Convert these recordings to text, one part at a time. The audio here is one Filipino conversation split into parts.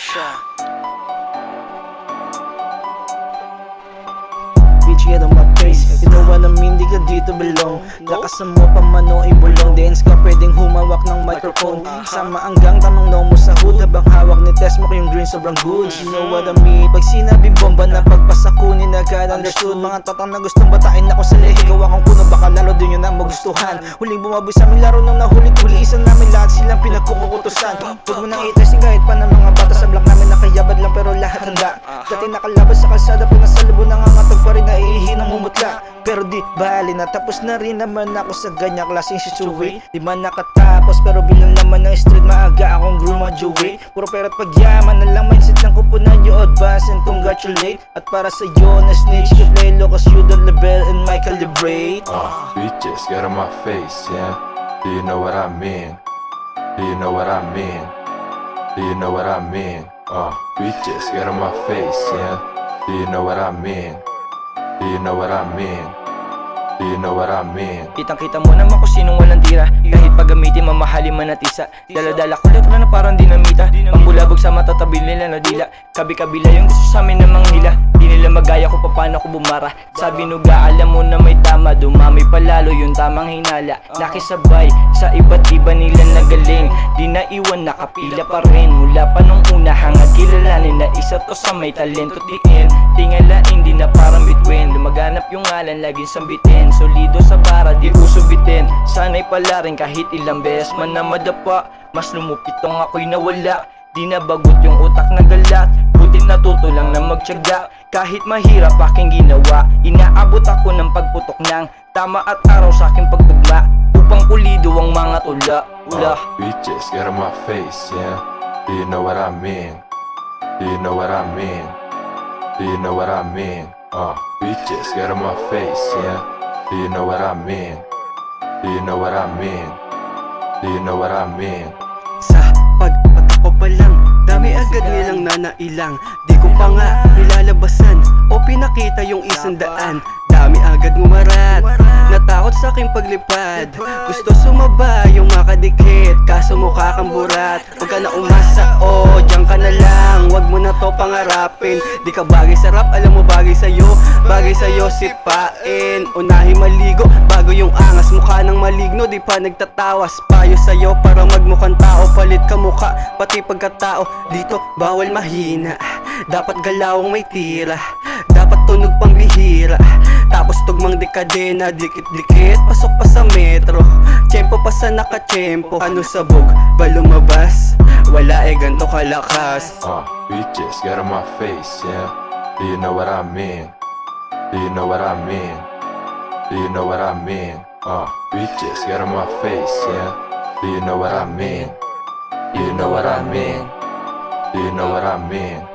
Bitch, get on my face. You know what I mean, di ka dito belong. Lakasan mo pa mano ibulong. Dance ka pwedeng humawak ng microphone. Sama hanggang tamang no mo sa hood. Habang hawak ni test mo yung green sobrang good. You know what I mean. Pag sinabing bomba na pagpasakunin agad understood. Mga tatang na gustong batain ako sa lehi. Gawa kong kuno baka lalo din yun ang magustuhan. Huling bumaboy sa aming laro nung nahulit-huli. Isa namin lahat silang pinagkukutusan. Huwag mo nang i-testing kahit pa ng mga bata. Sa block namin nakayabad lang pero lahat handa. Dati nakalaban sa kalsada pinasalubon na ngangatag pa rin na ihinang mumutla. Pero di bali na tapos na rin naman ako sa ganyang klaseng situation. Di man nakatapos pero bilang naman ng street maaga akong graduate. Puro pera't pagyaman na lang mindset ng kupunan you advance and congratulate. At para sa'yo na snitch you play low cause you the level and my calibrate. Bitches, get on my face, yeah. Do you know what I mean? Do you know what I mean? Do you know what I mean? Bitches, get on my face, yeah. Do you know what I mean? Do you know what I mean? Do you know what I mean? Kitang-kita mo naman kung sinong walang tira. Kahit paggamitin mamahalin man at isa. Dala-dala ko letra na parang dinamita. Pambulabog sa matatabi nila na dila. Kabi-kabila yung gusto sa amin namang hila. Di nila magaya kung paano ko bumara. Sabi nuga alam mo na may tama. Dumami palalo yung tamang hinala. Nakisabay sa iba't iba nila nagaling. Di naiwan nakapila pa rin. Mula pa nung una hangad kilalanin na isa to sa may talento tiin. Tingalain di na parang bituin. Lumaganap yung ngalan laging sambitin. Solido sa bara di usubitin. Sana'y pala rin kahit ilang beses man na madapa. Mas lumupitong ako'y nawala. Di na bagot yung utak na galat. Buti natuto lang na magtiyaga. Kahit mahirap aking ginawa. Inaabot ako ng pagputok ng tama at araw sa aking pagtugma. Upang pulido ang mga tula. Bitches, get on my face, yeah. Do you know what I mean? Do you know what I mean? Do you know what I mean? Bitches, get on my face, yeah. Do you know what I mean? Do you know what I mean? Do you know what I mean? Sa pagpatak ko pa lang, dami agad nilang nanailang. Di ko pa nga nilalabasan o pinakita yung 100. Dami agad ngumarat, natakot sa aking paglipad. Gusto sumaba yung makadikit, kaso mukha kang burat. Huwag ka na umasa, diyan ka na lang. Huwag mo na to pangarapin. Di ka bagay sa rap, alam mo bagay sa'yo sipain. Unahin maligo, bago yung angas. Mukha ng maligno, di pa nagtatawas. Payo sa'yo para magmukhang tao. Palit ka mukha, pati pagkatao. Dito bawal mahina, dapat galawang may tira. Dapat tunog pang bihira. Tapos tugmang dekadena, dikit-dikit. Pasok pa sa metro, tiyempo pa sa nakatiyempo. Ano sabog, ba lumabas? Wala ganto kalakas. Bitches, get on my face, yeah. Do you know what I mean? Do you know what I mean? Do you know what I mean? Bitches, get on my face, yeah. Do you know what I mean? Do you know what I mean? Do you know what I mean?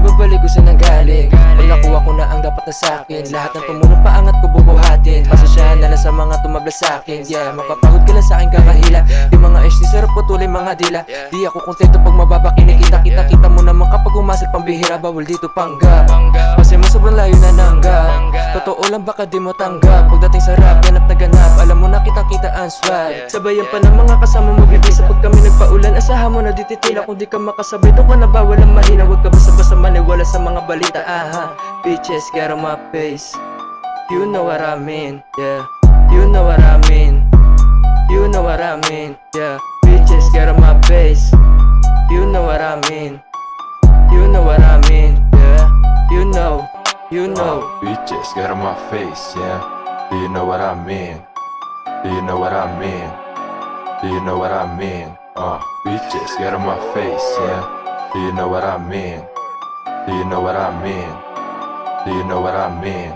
Babalik ko sa nanggaling. Pag nakuha ko na ang dapat na sa'kin. Lahat ng tumulong paangat ko bubuhatin. Pasasyahan na lang sa mga tumabla sa'kin. Yeah, mapapagod ka lang sa'kin kakahila. Yung mga ice ni sarap ko tuloy mga dila. Di ako kontento pag mababa kinikita. Kita mo naman kapag umasal pambihira. Bawal dito panggap. Kasi mo sobrang layo na nanggap. Totoo lang baka di mo tanggap. Pagdating sa rap, ganap na ganap. Alam mo na kitang-kita ang swag. Sabayan pa ng mga kasama magbibisa. Pag kami nagpaulan, asahan mo na dititila. Kung di ka makasabay, doon ka na bawal ang mahina. Huwag ka basta-basta maniwala sa mga balita. Bitches, get on my face. You know what I mean, yeah. You know what I mean. You know what I mean, yeah. Bitches, get on my face. You know what I mean. You know what I mean, yeah. You know. Bitches, get on my face, yeah. Do you know what I mean? Do you know what I mean? Do you know what I mean? Bitches, get on my face, yeah. Do you know what I mean? Do you know what I mean? Do you know what I mean?